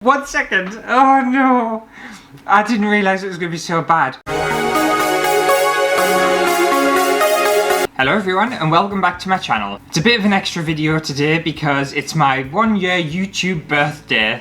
1 second. Oh no. I didn't realise it was going to be so bad. Hello everyone and welcome back to my channel. It's a bit of an extra video today because it's my 1 year YouTube birthday.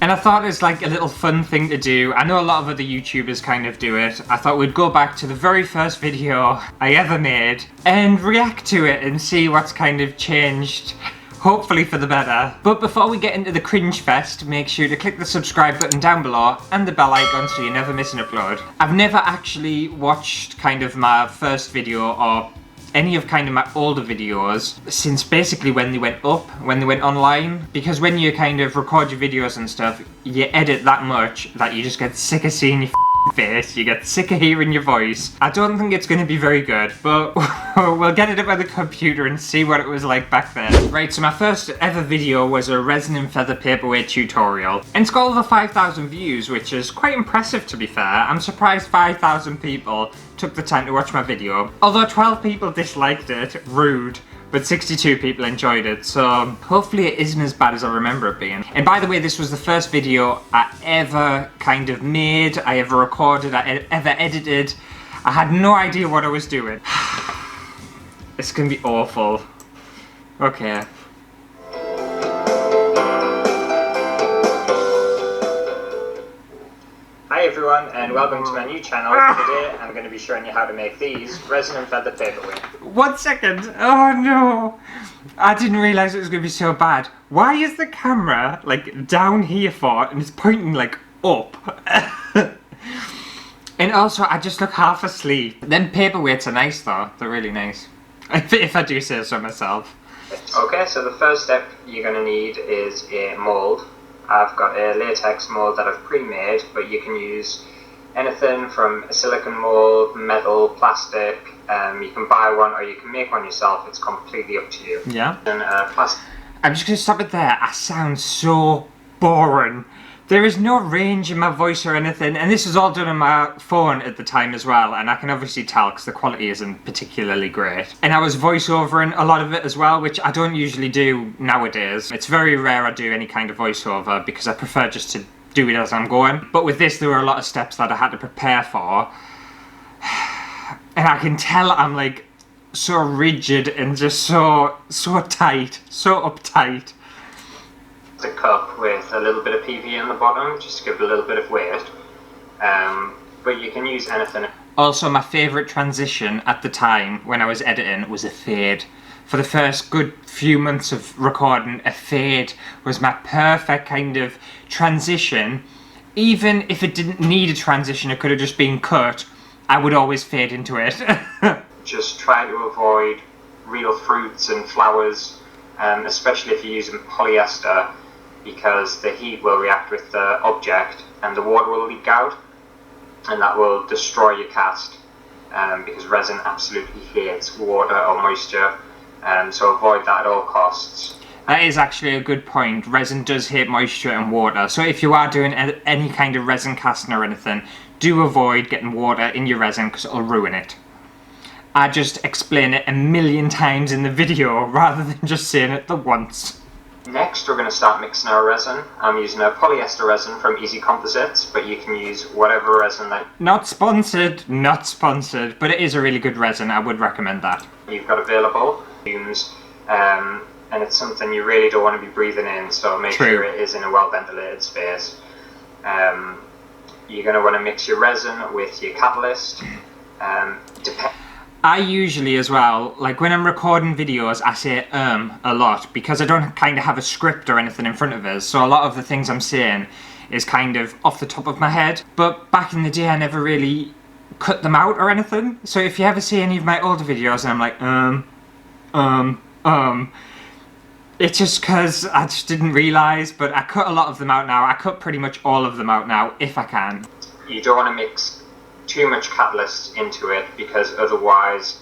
And I thought it's like a little fun thing to do. I know a lot of other YouTubers kind of do it. I thought we'd go back to the very first video I ever made and react to it and see what's kind of changed. Hopefully for the better. But before we get into the cringe fest, make sure to click the subscribe button down below and the bell icon so you never miss an upload. I've never actually watched kind of my first video or any of kind of my older videos since basically when they went up, when they went online. Because when you kind of record your videos and stuff, you edit that much that you just get sick of seeing your face, you get sick of hearing your voice. I don't think it's going to be very good, but we'll get it up on the computer and see what it was like back then. Right, so my first ever video was a resin and feather paperweight tutorial, and it's got over 5,000 views, which is quite impressive to be fair. I'm surprised 5,000 people took the time to watch my video. Although 12 people disliked it, rude. But 62 people enjoyed it, so hopefully it isn't as bad as I remember it being. And by the way, this was the first video I ever kind of made, I ever recorded, I ever edited. I had no idea what I was doing. It's gonna be awful. Okay. Hi everyone and welcome to my new channel. Today I'm going to be showing you how to make these resin and feather paperweight. 1 second. Oh no. I didn't realise it was going to be so bad. Why is the camera like down here for and it's pointing like up? And also I just look half asleep. Them paperweights are nice though. They're really nice. If I do say so myself. Okay, so the first step you're going to need is a mould. I've got a latex mould that I've pre-made, but you can use anything from a silicone mould, metal, plastic. You can buy one or you can make one yourself. It's completely up to you. Yeah. And I'm just going to stop it there. I sound so boring. There is no range in my voice or anything, and this was all done on my phone at the time as well, and I can obviously tell because the quality isn't particularly great. And I was voiceovering a lot of it as well, which I don't usually do nowadays. It's very rare I do any kind of voiceover because I prefer just to do it as I'm going. But with this there were a lot of steps that I had to prepare for. And I can tell I'm like so rigid and just so tight, so uptight. a cup with a little bit of PV in the bottom, just to give it a little bit of weight. But you can use anything. Also, my favourite transition at the time when I was editing was a fade. For the first good few months of recording, a fade was my perfect kind of transition. Even if it didn't need a transition, it could have just been cut, I would always fade into it. Just try to avoid real fruits and flowers, especially if you're using polyester, because the heat will react with the object and the water will leak out, and that will destroy your cast, because resin absolutely hates water or moisture, so avoid that at all costs. That is actually a good point. Resin does hate moisture and water, so if you are doing any kind of resin casting or anything, do avoid getting water in your resin because it'll ruin it. I just explain it a million times in the video rather than just saying it the once. Next, we're going to start mixing our resin. I'm using a polyester resin from Easy Composites, but you can use whatever resin that... Not sponsored, but it is a really good resin. I would recommend that. You've got available fumes, and it's something you really don't want to be breathing in, so make sure it is in a well-ventilated space. You're going to want to mix your resin with your catalyst. I usually as well, like when I'm recording videos, I say a lot because I don't kind of have a script or anything in front of us, so a lot of the things I'm saying is kind of off the top of my head. But back in the day I never really cut them out or anything, so if you ever see any of my older videos and I'm like it's just because I just didn't realise, but I cut a lot of them out now. I cut pretty much all of them out now if I can. You don't want to mix too much catalyst into it because otherwise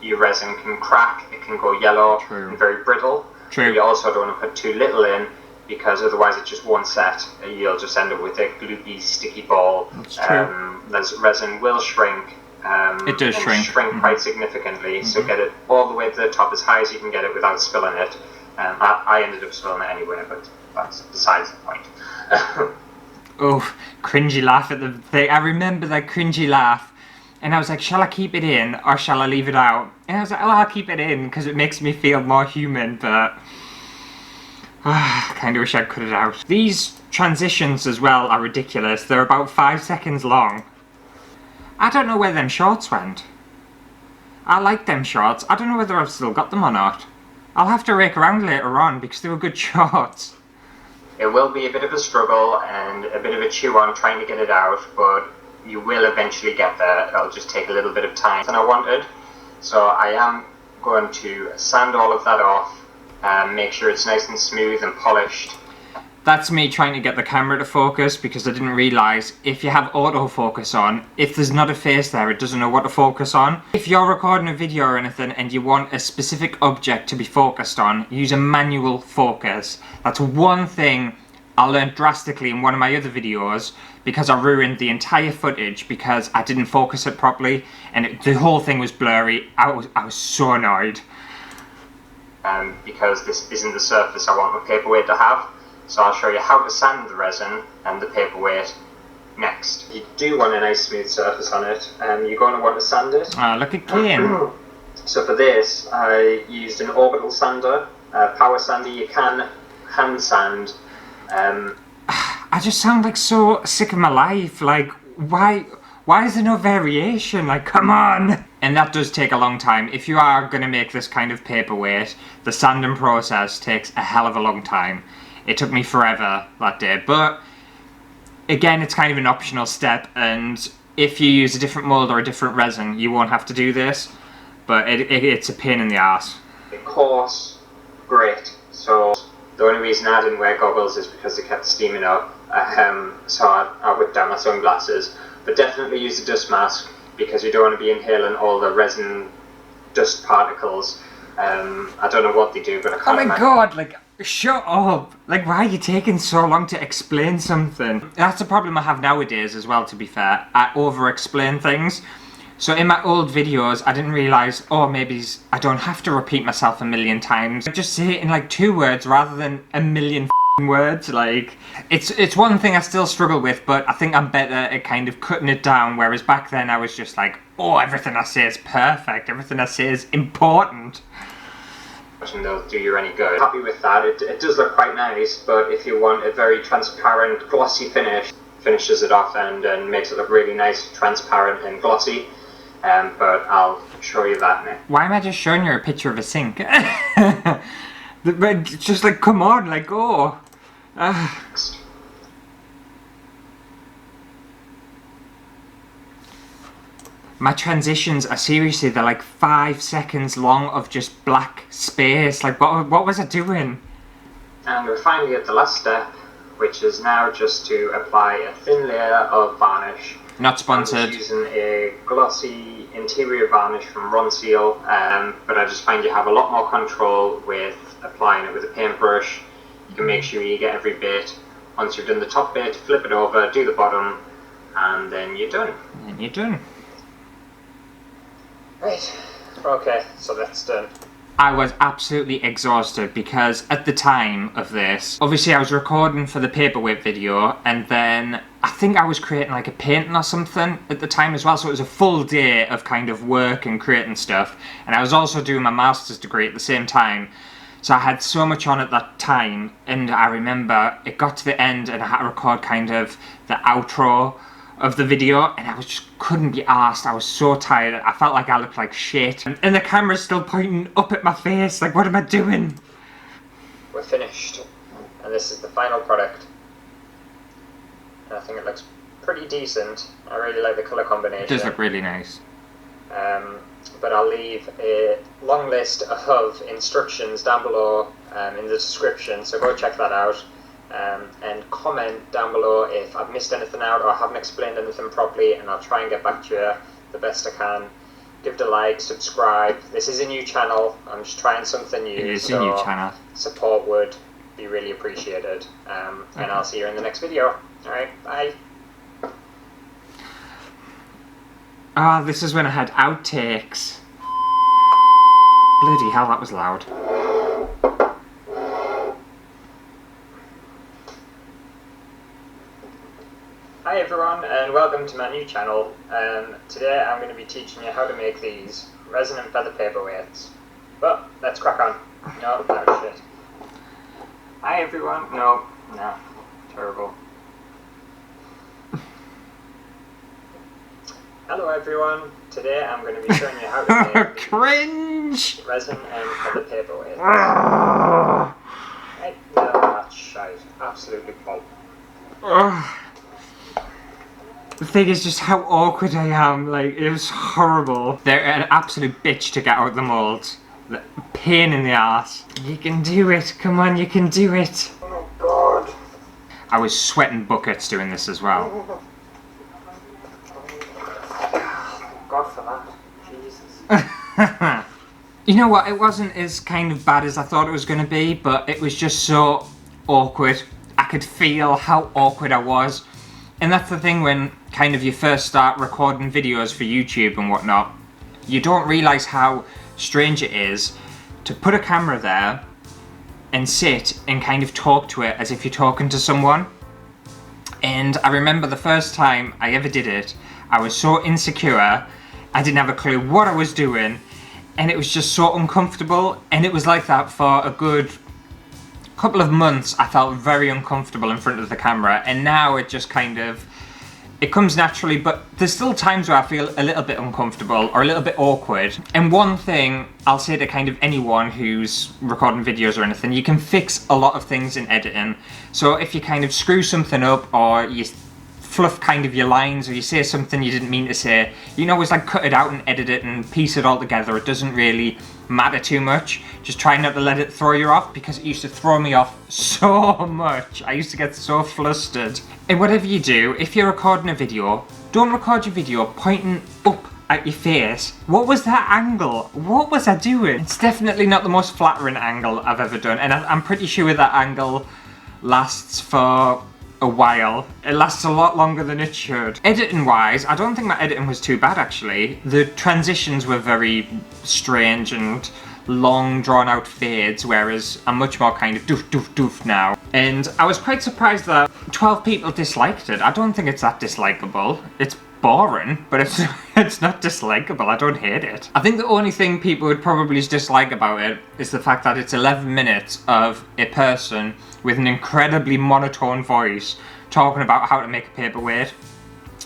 your resin can crack, it can go yellow and very brittle. You also don't want to put too little in because otherwise it just won't set. You'll just end up with a gloopy, sticky ball. The resin will shrink. It does shrink quite significantly, so get it all the way to the top as high as you can get it without spilling it. I ended up spilling it anyway, but that's besides the point. Oh, cringy laugh at the thing. I remember that cringy laugh. And I was like, shall I keep it in or shall I leave it out? And I was like, oh, I'll keep it in because it makes me feel more human, but I kind of wish I'd cut it out. These transitions as well are ridiculous. They're about 5 seconds long. I don't know where them shorts went. I like them shorts. I don't know whether I've still got them or not. I'll have to rake around later on because they were good shorts. It will be a bit of a struggle and a bit of a chew on trying to get it out, but you will eventually get there. It'll just take a little bit of time than I wanted. So I am going to sand all of that off and make sure it's nice and smooth and polished. That's me trying to get the camera to focus because I didn't realise if you have autofocus on, if there's not a face there, it doesn't know what to focus on. If you're recording a video or anything and you want a specific object to be focused on, use a manual focus. That's one thing I learned drastically in one of my other videos because I ruined the entire footage because I didn't focus it properly and the whole thing was blurry. I was so annoyed. Because this isn't the surface I want my paperweight to have. So I'll show you how to sand the resin and the paperweight next. You do want a nice smooth surface on it, and you're going to want to sand it. Ah, look at Kane. So for this, I used an orbital sander, power sander. You can hand sand. I just sound like so sick of my life. Like, why is there no variation? Like, come on! And that does take a long time. If you are going to make this kind of paperweight, the sanding process takes a hell of a long time. It took me forever that day, but again, it's kind of an optional step, and if you use a different mold or a different resin, you won't have to do this, but it's a pain in the ass. Of course, great. So the only reason I didn't wear goggles is because they kept steaming up, so I whipped out my sunglasses. But definitely use a dust mask because you don't want to be inhaling all the resin dust particles. I don't know what they do, but I can't Oh my imagine. god, like, shut up! Like, why are you taking so long to explain something? That's a problem I have nowadays as well, to be fair. I over-explain things. So in my old videos, I didn't realise, oh, maybe I don't have to repeat myself a million times. I just say it in like 2 words rather than a million words. Like, it's one thing I still struggle with, but I think I'm better at kind of cutting it down, whereas back then I was just like, oh, everything I say is perfect, everything I say is important. And they'll do you any good. Happy with that. It does look quite nice, but if you want a very transparent, glossy finish, finishes it off and makes it look really nice, transparent and glossy. But I'll show you that next. Why am I just showing you a picture of a sink? But just like, come on, like, go. My transitions are seriously, they're like 5 seconds long of just black space. Like, what was I doing? And we're finally at the last step, which is now just to apply a thin layer of varnish. Not sponsored. I'm just using a glossy interior varnish from Ronseal, but I just find you have a lot more control with applying it with a paintbrush. You can make sure you get every bit. Once you've done the top bit, flip it over, do the bottom, and then you're done. And you're done. Right, okay, so that's done. I was absolutely exhausted because at the time of this, obviously I was recording for the paperweight video, and then I think I was creating like a painting or something at the time as well, so it was a full day of kind of work and creating stuff, and I was also doing my master's degree at the same time, so I had so much on at that time. And I remember it got to the end and I had to record kind of the outro of the video, and I just couldn't be arsed. I was so tired. I felt like I looked like shit. And the camera's still pointing up at my face. Like, what am I doing? We're finished. And this is the final product. And I think it looks pretty decent. I really like the colour combination. It does look really nice. But I'll leave a long list of instructions down below in the description, so go check that out. And comment down below if I've missed anything out or haven't explained anything properly, and I'll try and get back to you the best I can. Give it a like, subscribe. This is a new channel. I'm just trying something new. It is so a new channel. Support would be really appreciated. And I'll see you in the next video. Alright, bye. Ah, this is when I had outtakes. Bloody hell, that was loud. Hi everyone and welcome to my new channel. Today I'm going to be teaching you how to make these resin and feather paperweights. But let's crack on. No, shit. Hi everyone. No, terrible. Hello everyone. Today I'm going to be showing you how to make cringe resin and feather paperweights. Right, no, that's shite. Absolutely pulp. The thing is just how awkward I am, like, it was horrible. They're an absolute bitch to get out of the mould. The pain in the arse. You can do it, come on, you can do it. Oh god. I was sweating buckets doing this as well. God for that. Jesus. You know what, it wasn't as kind of bad as I thought it was going to be, but it was just so awkward. I could feel how awkward I was. And that's the thing when kind of you first start recording videos for YouTube and whatnot, you don't realise how strange it is to put a camera there and sit and kind of talk to it as if you're talking to someone. And I remember the first time I ever did it, I was so insecure, I didn't have a clue what I was doing, and it was just so uncomfortable, and it was like that for a good couple of months. I felt very uncomfortable in front of the camera, and now it just kind of, it comes naturally, but there's still times where I feel a little bit uncomfortable or a little bit awkward. And one thing I'll say to kind of anyone who's recording videos or anything, you can fix a lot of things in editing. So if you kind of screw something up or you fluff kind of your lines or you say something you didn't mean to say, you can always like cut it out and edit it and piece it all together. It doesn't really matter too much. Just try not to let it throw you off, because it used to throw me off so much. I used to get so flustered. And whatever you do, if you're recording a video, don't record your video pointing up at your face. What was that angle? What was I doing? It's definitely not the most flattering angle I've ever done, and I'm pretty sure that angle lasts for a while. It lasts a lot longer than it should. Editing wise, I don't think my editing was too bad actually. The transitions were very strange and long drawn out fades, whereas I'm much more kind of doof doof doof now. And I was quite surprised that 12 people disliked it. I don't think it's that dislikable. It's boring, but it's not dislikable. I don't hate it. I think the only thing people would probably dislike about it is the fact that it's 11 minutes of a person with an incredibly monotone voice talking about how to make a paperweight.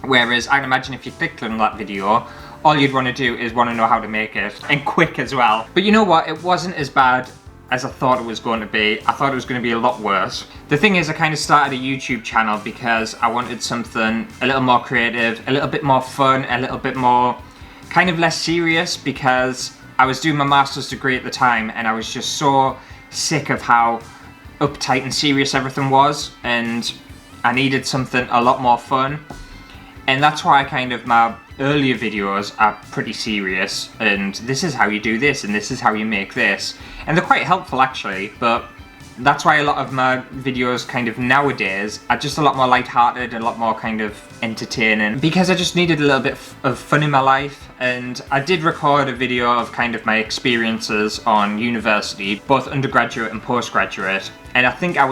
Whereas I can imagine if you clicked on that video, all you'd want to do is want to know how to make it, and quick as well. But you know what, it wasn't as bad as I thought it was going to be. I thought it was going to be a lot worse. The thing is, I kind of started a YouTube channel because I wanted something a little more creative, a little bit more fun, a little bit more kind of less serious, because I was doing my master's degree at the time and I was just so sick of how uptight and serious everything was, and I needed something a lot more fun. And that's why my earlier videos are pretty serious, and this is how you do this and this is how you make this, and they're quite helpful actually. But that's why a lot of my videos kind of nowadays are just a lot more light-hearted, a lot more kind of entertaining, because I just needed a little bit of fun in my life. And I did record a video of kind of my experiences on university, both undergraduate and postgraduate, and I think I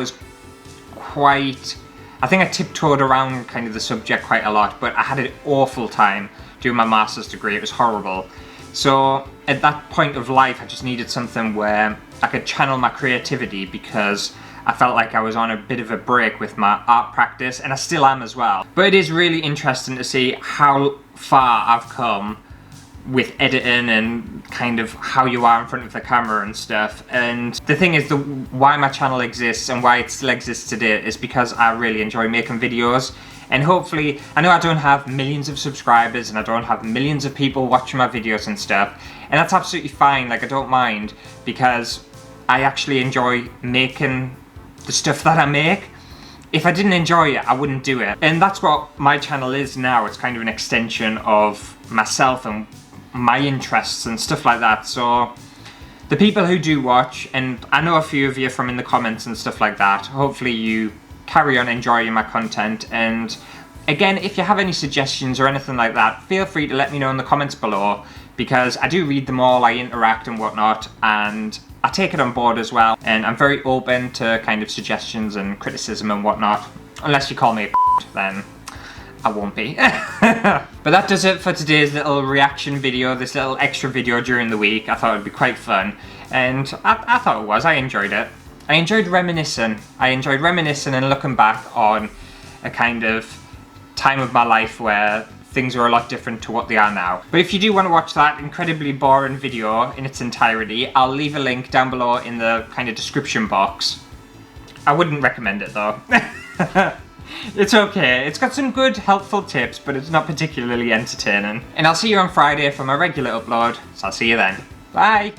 tiptoed around kind of the subject quite a lot, but I had an awful time doing my master's degree. It was horrible. So at that point of life, I just needed something where I could channel my creativity, because I felt like I was on a bit of a break with my art practice, and I still am as well. But it is really interesting to see how far I've come with editing and kind of how you are in front of the camera and stuff. And the thing is, why my channel exists and why it still exists today is because I really enjoy making videos. And hopefully, I know I don't have millions of subscribers and I don't have millions of people watching my videos and stuff, and that's absolutely fine. Like, I don't mind, because I actually enjoy making the stuff that I make. If I didn't enjoy it, I wouldn't do it. And that's what my channel is now. It's kind of an extension of myself and my interests and stuff like that. So the people who do watch, and I know a few of you from in the comments and stuff like that, hopefully you carry on enjoying my content. And again, if you have any suggestions or anything like that, feel free to let me know in the comments below, because I do read them all, I interact and whatnot, and I take it on board as well. And I'm very open to kind of suggestions and criticism and whatnot, unless you call me a then I won't be. But that does it for today's little reaction video, this little extra video during the week. I thought it would be quite fun, and I thought it was. I enjoyed it. I enjoyed reminiscing. And looking back on a kind of time of my life where things were a lot different to what they are now. But if you do want to watch that incredibly boring video in its entirety, I'll leave a link down below in the kind of description box. I wouldn't recommend it though. It's okay, it's got some good helpful tips, but it's not particularly entertaining. And I'll see you on Friday for my regular upload, so I'll see you then. Bye!